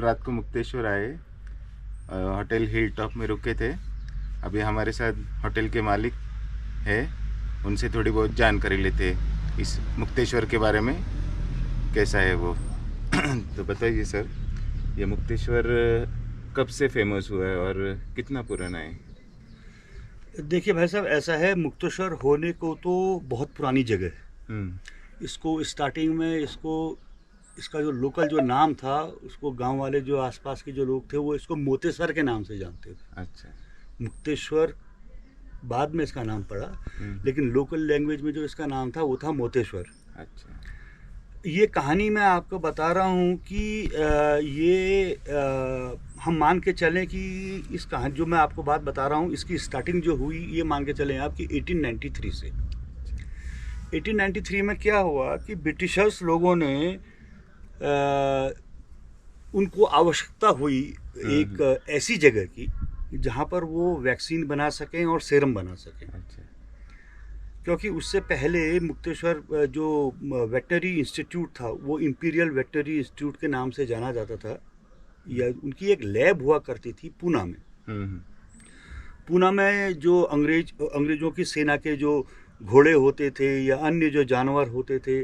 रात को मुक्तेश्वर आए, होटल हिल टॉप में रुके थे। अभी हमारे साथ होटल के मालिक है, उनसे थोड़ी बहुत जानकारी लेते इस मुक्तेश्वर के बारे में, कैसा है वो। तो बताइए सर, ये मुक्तेश्वर कब से फेमस हुआ है और कितना पुराना है? देखिए भाई साहब, ऐसा है, मुक्तेश्वर होने को तो बहुत पुरानी जगह है। हम्म। इसको स्टार्टिंग में इसका जो लोकल जो नाम था, उसको गांव वाले जो आसपास के जो लोग थे वो इसको मोतेसर के नाम से जानते थे। अच्छा। मुक्तेश्वर बाद में इसका नाम पड़ा, हम्म। लेकिन लोकल लैंग्वेज में जो इसका नाम था वो था मोतेश्वर। अच्छा। ये कहानी मैं आपको बता रहा हूँ कि हम मान के चलें कि इस कहानी जो मैं आपको बात बता रहा हूँ, इसकी स्टार्टिंग जो हुई, ये मान के चलें आप कि 1893 से। 1893 में क्या हुआ कि ब्रिटिशर्स लोगों ने उनको आवश्यकता हुई एक ऐसी जगह की जहाँ पर वो वैक्सीन बना सकें और सेरम बना सकें। अच्छा। क्योंकि उससे पहले मुक्तेश्वर जो वेटनरी इंस्टीट्यूट था वो इंपीरियल वेटनरी इंस्टीट्यूट के नाम से जाना जाता था, या उनकी एक लैब हुआ करती थी पूना में। हम्म। पूना में जो अंग्रेज़ों की सेना के जो घोड़े होते थे या अन्य जो जानवर होते थे,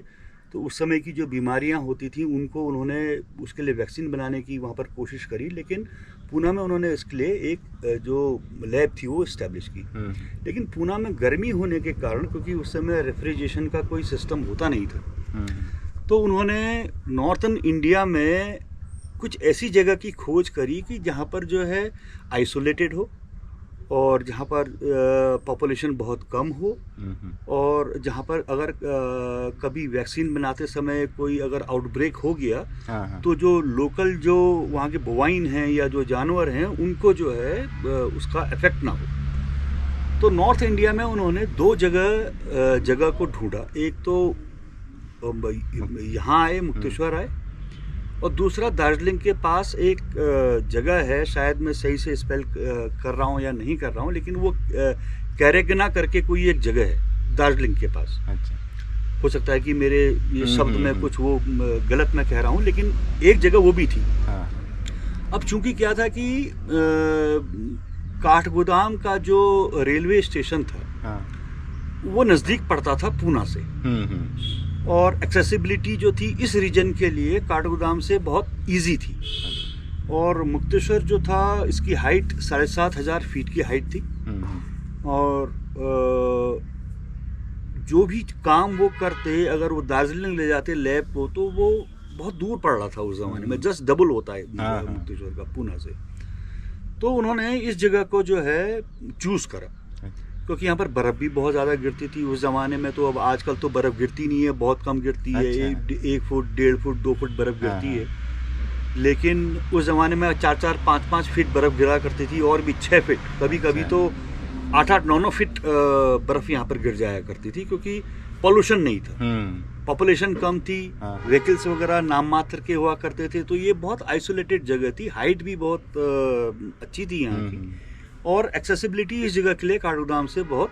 तो उस समय की जो बीमारियां होती थी उनको उन्होंने उसके लिए वैक्सीन बनाने की वहाँ पर कोशिश करी, लेकिन पूना में उन्होंने इसके लिए एक जो लैब थी वो इस्टेब्लिश की। लेकिन पूना में गर्मी होने के कारण, क्योंकि उस समय रेफ्रिजरेशन का कोई सिस्टम होता नहीं था, तो उन्होंने नॉर्थन इंडिया में कुछ ऐसी जगह की खोज करी कि जहाँ पर जो है आइसोलेटेड हो और जहाँ पर पॉपुलेशन बहुत कम हो, और जहाँ पर अगर कभी वैक्सीन बनाते समय कोई अगर आउटब्रेक हो गया, तो जो लोकल जो वहाँ के बोवाइन हैं या जो जानवर हैं उनको जो है उसका इफेक्ट ना हो। तो नॉर्थ इंडिया में उन्होंने दो जगह को ढूंढा। एक तो यहाँ आए, मुक्तेश्वर आए, और दूसरा दार्जिलिंग के पास एक जगह है, शायद मैं सही से स्पेल कर रहा हूँ या नहीं कर रहा हूँ, लेकिन वो कैरेगना करके कोई एक जगह है दार्जिलिंग के पास। अच्छा। हो सकता है कि मेरे ये शब्द में कुछ वो गलत मैं कह रहा हूँ, लेकिन एक जगह वो भी थी। हाँ। अब चूंकि क्या था कि काठगोदाम का जो रेलवे स्टेशन था, हाँ। वो नज़दीक पड़ता था पूना से, और एक्सेसिबिलिटी जो थी इस रीजन के लिए काठगोदाम से बहुत इजी थी। और मुक्तेश्वर जो था, इसकी हाइट 7,500 फीट की हाइट थी, और जो भी काम वो करते, अगर वो दार्जिलिंग ले जाते लैब को, तो वो बहुत दूर पड़ रहा था उस ज़माने में, जस्ट डबल होता है मुक्तेश्वर का पूना से। तो उन्होंने इस जगह को जो है चूज़ करा, क्योंकि यहाँ पर बर्फ़ भी बहुत ज़्यादा गिरती थी उस ज़माने में। तो अब आजकल तो बर्फ़ गिरती नहीं है, बहुत कम गिरती है। अच्छा। 1 फुट, 1.5 फुट, 2 फुट बर्फ़ गिरती है, लेकिन उस ज़माने में 4-4, 5-5 फीट बर्फ़ गिरा करती थी, और भी 6 फीट, कभी कभी तो 8-8, 9-9 फीट बर्फ़ यहाँ पर गिर जाया करती थी, क्योंकि पॉल्यूशन नहीं था, पॉपुलेशन कम थी, व्हीकल्स वगैरह नाम मात्र के हुआ करते थे। तो ये बहुत आइसोलेटेड जगह थी, हाइट भी बहुत अच्छी थी यहाँ की, और एक्सेसिबिलिटी इस जगह के लिए काठगोदाम से बहुत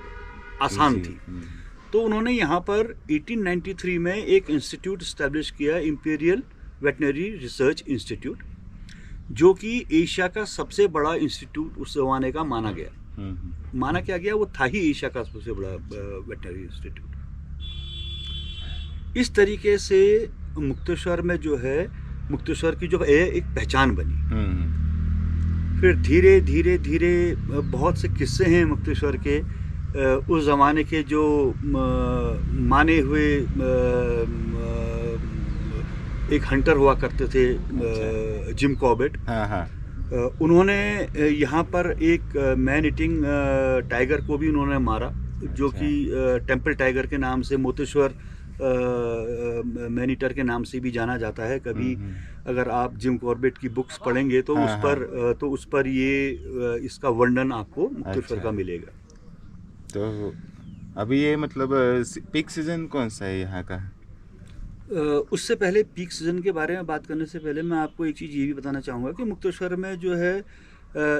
आसान थी। तो उन्होंने यहाँ पर 1893 में एक इंस्टीट्यूट इस्टेब्लिश किया, इंपीरियल वेटनरी रिसर्च इंस्टीट्यूट, जो कि एशिया का सबसे बड़ा इंस्टीट्यूट उस जमाने का माना गया। माना क्या गया, वो था ही एशिया का सबसे बड़ा वेटनरी इंस्टीट्यूट। इस तरीके से मुक्तेश्वर में जो है, मुक्तेश्वर की जो है एक पहचान बनी। फिर धीरे धीरे धीरे बहुत से किस्से हैं मुक्तेश्वर के, उस ज़माने के जो माने हुए एक हंटर हुआ करते थे, जिम कॉर्बेट। उन्होंने यहाँ पर एक मैन ईटिंग टाइगर को भी उन्होंने मारा, जो कि टेम्पल टाइगर के नाम से, मोतेश्वर मैन ईटर के नाम से भी जाना जाता है। कभी अगर आप जिम कॉर्बेट की बुक्स पढ़ेंगे तो उस पर ये इसका वर्णन आपको मुक्तेश्वर का मिलेगा। तो अभी ये मतलब पीक सीजन कौन सा है यहाँ का? उससे पहले, पीक सीजन के बारे में बात करने से पहले, मैं आपको एक चीज़ ये भी बताना चाहूँगा कि मुक्तेश्वर में जो है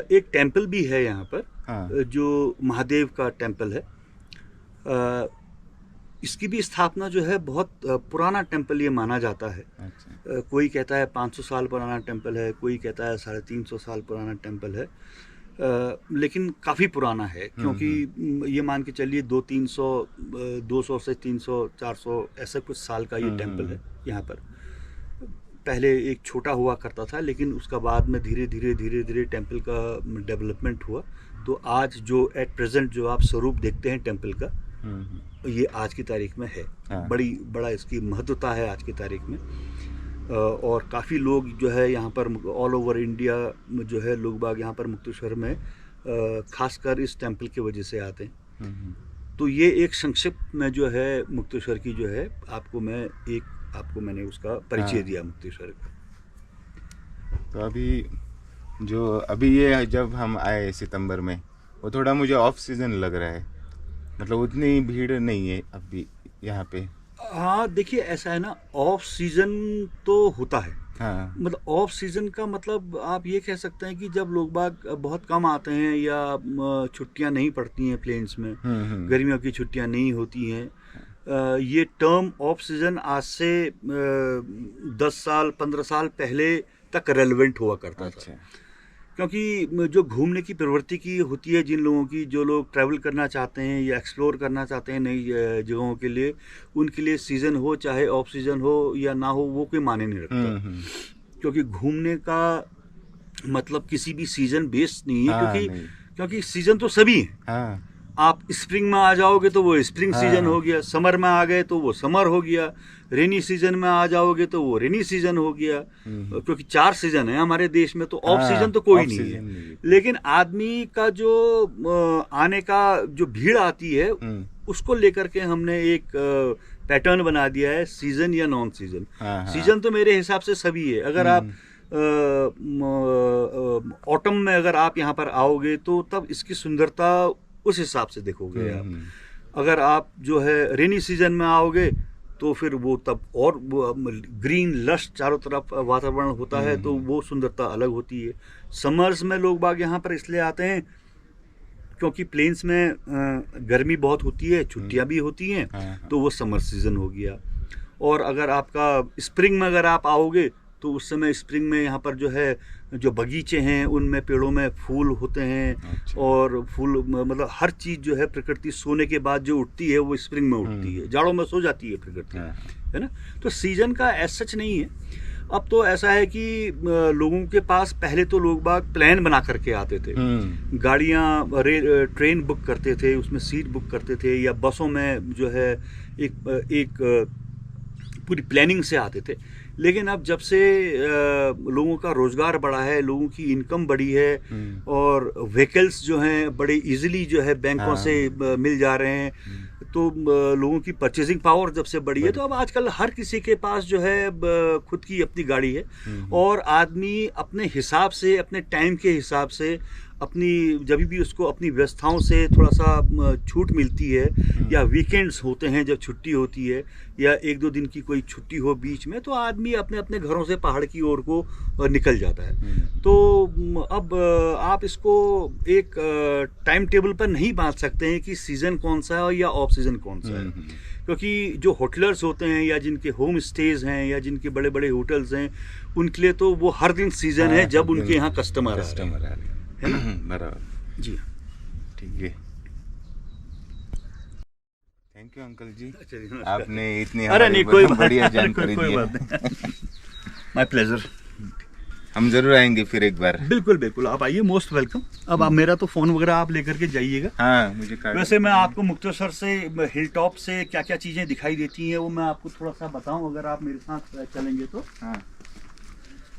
एक टेम्पल भी है यहाँ पर, जो महादेव का टेम्पल है। इसकी भी स्थापना जो है बहुत पुराना टेम्पल ये माना जाता है। अच्छा। कोई कहता है 500 साल पुराना टेम्पल है, कोई कहता है 350 साल पुराना टेम्पल है, लेकिन काफ़ी पुराना है, क्योंकि ये मान के चलिए 200 से 300 400 ऐसा कुछ साल का ये टेम्पल है यहाँ पर। पहले एक छोटा हुआ करता था, लेकिन उसका बाद में धीरे धीरे टेम्पल का डेवलपमेंट हुआ। तो आज जो एट प्रेजेंट जो आप स्वरूप देखते हैं टेम्पल का, ये आज की तारीख में है। हाँ। बड़ा इसकी महत्वता है आज की तारीख में। और काफ़ी लोग जो है यहाँ पर ऑल ओवर इंडिया जो है लोग बाग यहाँ पर मुक्तेश्वर में खासकर इस टेम्पल की वजह से आते हैं। तो ये एक संक्षिप्त में जो है मुक्तेश्वर की जो है आपको मैंने उसका परिचय दिया मुक्तेश्वर का। तो अभी ये जब हम आए सितंबर में, वो थोड़ा मुझे ऑफ सीजन लग रहा है, मतलब उतनी भीड़ नहीं है अभी यहाँ पे। हाँ देखिए, ऐसा है ना, ऑफ सीजन तो होता है। हाँ। मतलब ऑफ सीजन का मतलब आप ये कह सकते हैं कि जब लोग बाग बहुत कम आते हैं या छुट्टियां नहीं पड़ती हैं प्लेन्स में, गर्मियों की छुट्टियां नहीं होती हैं। ये टर्म ऑफ सीजन आज से 10 साल 15 साल पहले तक रेलेवेंट हुआ करता था। क्योंकि जो घूमने की प्रवृत्ति की होती है जिन लोगों की, जो लोग ट्रैवल करना चाहते हैं या एक्सप्लोर करना चाहते हैं नई जगहों के लिए, उनके लिए सीज़न हो चाहे ऑफ सीज़न हो या ना हो, वो कोई माने नहीं रखता। क्योंकि घूमने का मतलब किसी भी सीज़न बेस्ड नहीं है। क्योंकि सीज़न तो सभी है। आप स्प्रिंग में आ जाओगे तो वो स्प्रिंग सीजन हो गया, समर में आ गए तो वो समर हो गया, रेनी सीजन में आ जाओगे तो वो रेनी सीजन हो गया। क्योंकि 4 सीजन है हमारे देश में, तो ऑफ सीजन तो कोई नहीं है। लेकिन आदमी का जो आने का जो भीड़ आती है, उसको लेकर के हमने एक पैटर्न बना दिया है, सीजन या नॉन सीजन। सीजन तो मेरे हिसाब से सभी है। अगर आप ऑटम में अगर आप यहाँ पर आओगे तो तब इसकी सुंदरता उस हिसाब से देखोगे आप। अगर आप जो है रेनी सीजन में आओगे तो फिर वो तब और ग्रीन लश चारों तरफ वातावरण होता है, तो वो सुंदरता अलग होती है। समर्स में लोग बाग यहाँ पर इसलिए आते हैं क्योंकि प्लेन्स में गर्मी बहुत होती है, छुट्टियाँ भी होती हैं, तो वो समर सीजन हो गया। और अगर आपका स्प्रिंग में अगर आप आओगे तो उस समय स्प्रिंग में यहाँ पर जो है जो बगीचे हैं उनमें पेड़ों में फूल होते हैं। और फूल मतलब हर चीज़ जो है प्रकृति सोने के बाद जो उठती है वो स्प्रिंग में उठती है, जाड़ों में सो जाती है प्रकृति, है ना। तो सीजन का ऐसा सच नहीं है। अब तो ऐसा है कि लोगों के पास पहले तो लोग बाग प्लान बना करके आते थे, गाड़ियाँ ट्रेन बुक करते थे, उसमें सीट बुक करते थे, या बसों में जो है एक पूरी प्लानिंग से आते थे। लेकिन अब जब से लोगों का रोज़गार बढ़ा है, लोगों की इनकम बढ़ी है, और व्हीकल्स जो हैं बड़े इजीली जो है बैंकों से मिल जा रहे हैं, तो लोगों की परचेजिंग पावर जब से बढ़ी है, तो अब आजकल हर किसी के पास जो है खुद की अपनी गाड़ी है। और आदमी अपने हिसाब से, अपने टाइम के हिसाब से, अपनी जब भी उसको अपनी व्यवस्थाओं से थोड़ा सा छूट मिलती है, या वीकेंड्स होते हैं जब छुट्टी होती है, या 1-2 दिन की कोई छुट्टी हो बीच में, तो आदमी अपने अपने घरों से पहाड़ की ओर को निकल जाता है। तो अब आप इसको एक टाइम टेबल पर नहीं बांध सकते हैं कि सीज़न कौन सा है या ऑफ सीज़न कौन सा है। क्योंकि जो होटलर्स होते हैं या जिनके होम स्टेज हैं या जिनके बड़े बड़े होटल्स हैं, उनके लिए तो वो हर दिन सीज़न है जब उनके यहाँ कस्टमर आ रहे हैं, है ना। बराबर जी, ठीक है। थैंक यू अंकल जी, अच्छा, आपने इतनी कोई बढ़िया जानकारी दी है। My pleasure. हम जरूर आएंगे फिर एक बार। बिल्कुल बिल्कुल, आप आइए, मोस्ट वेलकम। अब आप मेरा तो फ़ोन वगैरह आप लेकर के जाइएगा। हाँ, मुझे वैसे मैं आपको मुक्तेश्वर से हिल टॉप से क्या क्या चीज़ें दिखाई देती हैं वो मैं आपको थोड़ा सा बताऊं, अगर आप मेरे साथ चलेंगे तो। हाँ।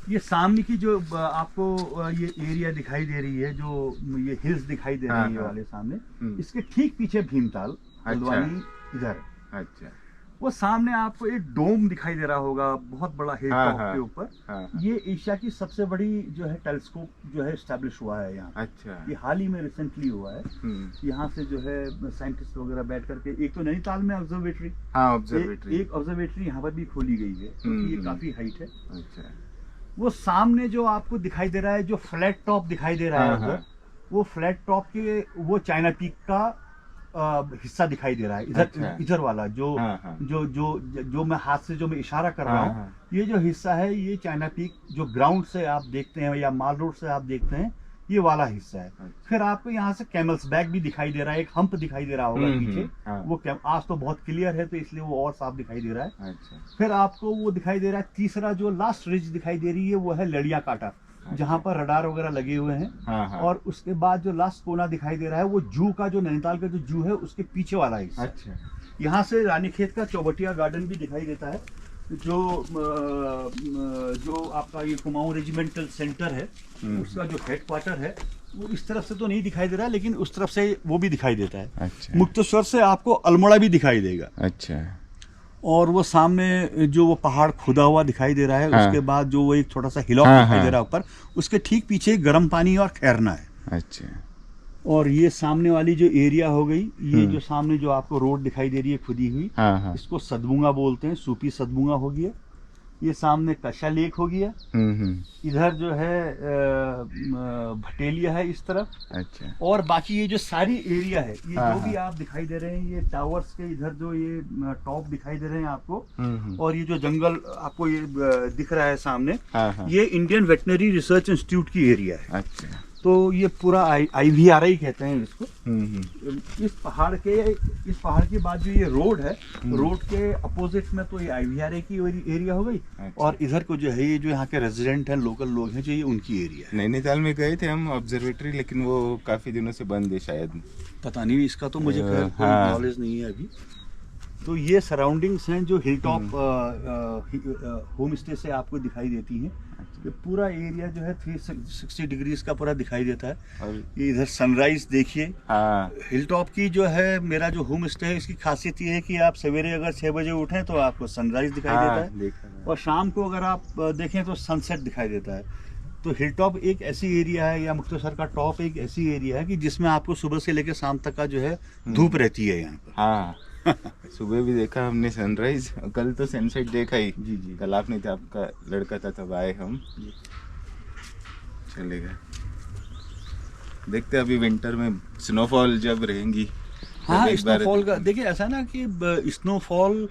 ये सामने की जो आपको ये एरिया दिखाई दे रही है, जो ये हिल्स दिखाई दे रही है वाले सामने, इसके ठीक पीछे भीमताल हल्द्वानी इधर है। अच्छा। वो सामने आपको एक डोम दिखाई दे रहा होगा, बहुत बड़ा हिल टॉप के ऊपर। ये एशिया की सबसे बड़ी जो है टेलीस्कोप जो है एस्टेब्लिश हुआ है यहाँ। अच्छा। ये हाल ही में रिसेंटली हुआ है। यहाँ से जो है साइंटिस्ट वगैरह बैठ करके, एक तो नैनीताल में ऑब्जर्वेटरी, एक ऑब्जर्वेटरी यहाँ पर भी खोली गई है, क्योंकि ये काफी हाइट है। अच्छा। वो सामने जो आपको दिखाई दे रहा है, जो फ्लैट टॉप दिखाई दे रहा है, वो फ्लैट टॉप के वो चाइना पीक का हिस्सा दिखाई दे रहा है इधर। अच्छा। इधर वाला जो हाँ, हाँ। जो मैं हाथ से जो मैं इशारा कर रहा हाँ, हूँ, हाँ। ये जो हिस्सा है ये चाइना पीक जो ग्राउंड से आप देखते हैं या माल रोड से आप देखते हैं, ये वाला हिस्सा है। अच्छा। फिर आपको यहाँ से कैमल्स बैक भी दिखाई दे रहा है, एक हम्प दिखाई दे रहा होगा पीछे। हाँ। वो आज तो बहुत क्लियर है तो इसलिए वो और साफ दिखाई दे रहा है। अच्छा। फिर आपको वो दिखाई दे रहा है, तीसरा जो लास्ट रिज दिखाई दे रही है वो है लड़िया काटा, जहाँ पर रडार वगैरह लगे हुए हैं। हाँ, हाँ। और उसके बाद जो लास्ट कोना दिखाई दे रहा है वो जू का, जो नैनीताल का जो जू है उसके पीछे वाला हिस्सा। अच्छा। यहाँ से रानीखेत का चौबटिया गार्डन भी दिखाई देता है, जो आपका ये कुमाऊं रेजिमेंटल सेंटर है उसका जो हेडक्वार्टर है वो इस तरफ से तो नहीं दिखाई दे रहा है, लेकिन उस तरफ से वो भी दिखाई देता है। अच्छा। मुक्तेश्वर से आपको अल्मोड़ा भी दिखाई देगा। अच्छा। और वो सामने जो वो पहाड़ खुदा हुआ दिखाई दे रहा है, हाँ। उसके बाद जो वो एक छोटा सा हिलॉक हाँ, दिखाई हाँ। दे रहा है ऊपर, उसके ठीक पीछे गर्म पानी और खैरना है। अच्छा। और ये सामने वाली जो एरिया हो गई, ये जो सामने जो आपको रोड दिखाई दे रही है खुदी हुई, हाँ, हाँ। इसको सदबुंगा बोलते हैं, सूपी सदबुंगा हो गया। ये सामने कशा लेक हो गया। इधर जो है भटेलिया है इस तरफ। अच्छा। और बाकी ये जो सारी एरिया है, ये हाँ, जो भी हाँ। आप दिखाई दे रहे हैं, ये टावर्स के इधर जो ये टॉप दिखाई दे रहे हैं आपको, हम्म। और ये जो जंगल आपको ये दिख रहा है सामने, हाँ, हाँ। ये इंडियन वेटनरी रिसर्च इंस्टीट्यूट की एरिया है। अच्छा। तो ये पूरा IVRI कहते हैं इसको। हम्म। इस पहाड़ के बाद जो ये रोड है, रोड के अपोजिट में तो ये IVRI की एरिया हो गई। अच्छा। और इधर को जो है ये जो यहाँ के रेजिडेंट हैं, लोकल लोग हैं, जो ये उनकी एरिया है। नैनीताल में गए थे हम ऑब्जर्वेटरी, लेकिन वो काफी दिनों से बंद है शायद। पता नहीं, इसका तो मुझे खैर कोई हाँ। नॉलेज नहीं है अभी। तो ये सराउंडिंग्स हैं जो हिल टॉप होम स्टे से आपको दिखाई देती हैं। ये पूरा एरिया जो है 360 डिग्रीज का पूरा दिखाई देता है। और ये इधर सनराइज देखिए। हाँ। हिल टॉप की जो है मेरा जो होम स्टे है, इसकी खासियत ये है कि आप सवेरे अगर 6 बजे उठें तो आपको सनराइज दिखाई देता है, देखा है। और शाम को अगर आप देखें तो सनसेट दिखाई देता है। तो हिल टॉप एक ऐसी एरिया है, या मुक्तेश्वर का टॉप एक ऐसी एरिया है कि जिसमें आपको सुबह से लेकर शाम तक का जो है धूप रहती है यहाँ पर। हाँ। सुबह भी देखा हमने सनराइज, कल तो सनसेट देखा ही। जी जी। कल आप नहीं थे, आपका लड़का था, तब आए हम। चलेगा, देखते अभी विंटर में स्नोफॉल जब रहेंगी। हाँ, तब एक बार- स्नोफॉल का देखिए, ऐसा ना कि स्नोफॉल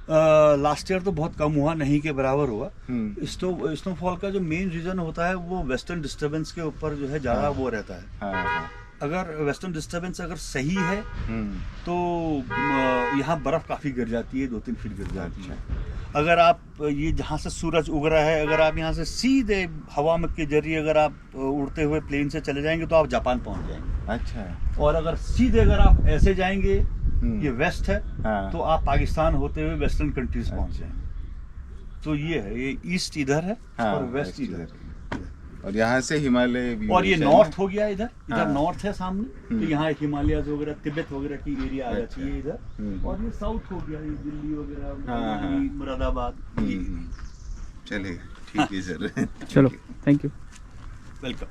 लास्ट ईयर तो बहुत कम हुआ, नहीं के बराबर हुआ। स्नोफॉल का जो मेन रीजन होता है वो वेस्टर्न डिस्टर्बेंस के ऊपर जो है ज़्यादा हाँ। वो रहता है। हाँ, हाँ। अगर वेस्टर्न डिस्टर्बेंस अगर सही है हम्म। तो यहाँ बर्फ़ काफ़ी गिर जाती है, 2-3 फीट गिर जाती है। अच्छा। अगर आप ये जहाँ से सूरज उग रहा है, अगर आप यहाँ से सीधे हवा में के जरिए अगर आप उड़ते हुए प्लेन से चले जाएंगे तो आप जापान पहुँच जाएंगे। अच्छा। और अगर सीधे अगर आप ऐसे जाएंगे, ये वेस्ट है, हाँ। तो आप पाकिस्तान होते हुए वेस्टर्न कंट्रीज पहुँच अच्छा। जाएंगे। तो ये है, ये ईस्ट इधर है और वेस्ट इधर है। और यहाँ से हिमालय भी और ये है नॉर्थ ना? हो गया, इधर हाँ। नॉर्थ है सामने, तो यहाँ हिमालयस वगैरह, तिब्बत वगैरह की एरिया आ जाती है इधर। हम्म। और ये साउथ हो गया, ये दिल्ली वगैरह, हाँ, हाँ। मनाली, मुरादाबाद। चलेगा, ठीक है सर। चलो, थैंक यू। वेलकम।